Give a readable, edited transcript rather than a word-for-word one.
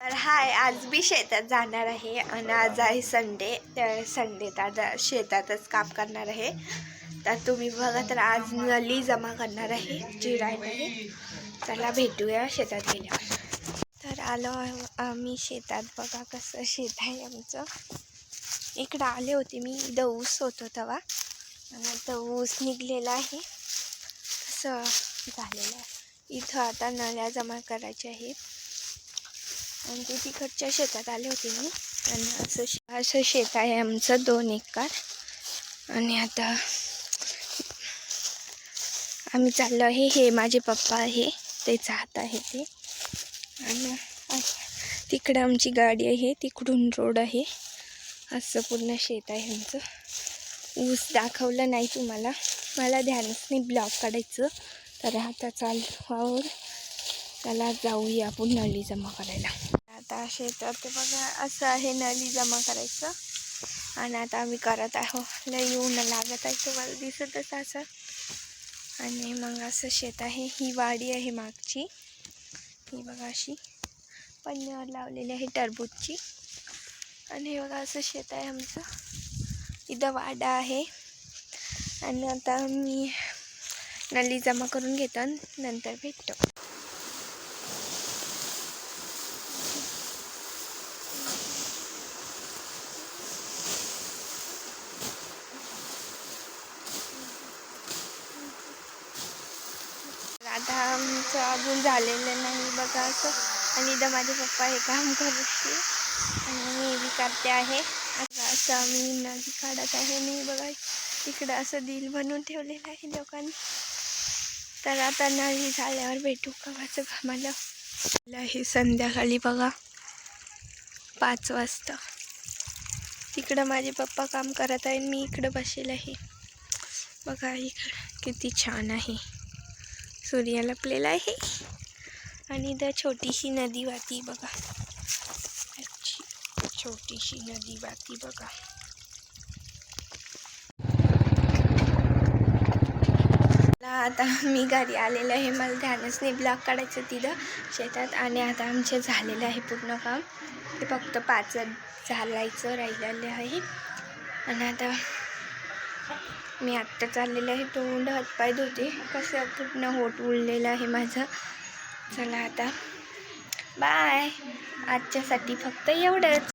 तर हाय, आज मी शेतात जाणार आहे आणि आज आहे संडे. तर संडेत आज शेतातच काम करणार आहे. तर तुम्ही बघा, तर आज नली जमा करणार आहे, चिरायला आहे. चला भेटूया शेतात गेल्यावर. तर आलो आम्ही शेतात. बघा कसं शेत आहे आमचं. इकडं आले होते मी, इथं ऊस होतो तेव्हा, आणि आता ऊस निघलेला आहे. कसं झालेलं आहे. इथं आता नळ्या जमा करायच्या आहेत आणि ते तिकडच्या शेतात आले होते मी. आणि असं शेत आहे आमचं 2 एकर. आणि आता आम्ही चाललो आहे. हे माझे पप्पा आहे, ते जात आहे ते. आणि तिकडं आमची गाडी आहे, तिकडून रोड आहे. असं पूर्ण शेत आहे आमचं. ऊस दाखवलं नाही तुम्हाला, मला ध्यानच नाही ब्लॉग काढायचं. तर आता चालवावर त्याला जाऊया आपण नळी जमा करायला. आता शेतात ते बघा असं आहे, नळी जमा करायचं. आणि आता आम्ही करत आहोत. लई ऊन लागत आहे, तुम्हाला दिसतच असं. आणि मग असं शेत आहे. ही वाडी आहे मागची, ही बघा अशी पन्नीवर लावलेली आहे टरबूजची. आणि हे बघा असं शेत आहे आमचं. इथं वाडा आहे. आणि आता मी नळी जमा करून घेतो आणि नंतर भेटतो. आता आमचं अजून झालेलं नाही बघा असं. आणि इथं माझे पप्पा हे काम करते आणि मी बी करते आहे. असं आम्ही नदी काढत आहे. मी बघा इकडं असं दिल बनवून ठेवलेलं आहे लोकांनी. तर आता नळी झाल्यावर भेटू कवाचं कामाला. हे संध्याकाळी बघा 5 वाजता. तिकडं माझे पप्पा काम करत आहे, मी इकडं बसेल आहे. बघा इकडं किती छान आहे, सूर्य लपलेला आहे. आणि इथं छोटीशी नदी वाहती बघा, छोटीशी नदी वाहती बघा. आता मी घरी आलेलं आहे, मला ध्यानच नाही ब्लॉग काढायचं तिथं शेतात. आणि आता आमचे झालेलं आहे पूर्ण काम. ते फक्त 5 झालायचं राहिलेलं आहे. आणि आता मी आत्ता चाललेलं आहे, तोंड हातपाय धुते. कसं पूर्ण होट उडलेलं आहे माझं. चला आता बाय. आजच्यासाठी फक्त एवढंच.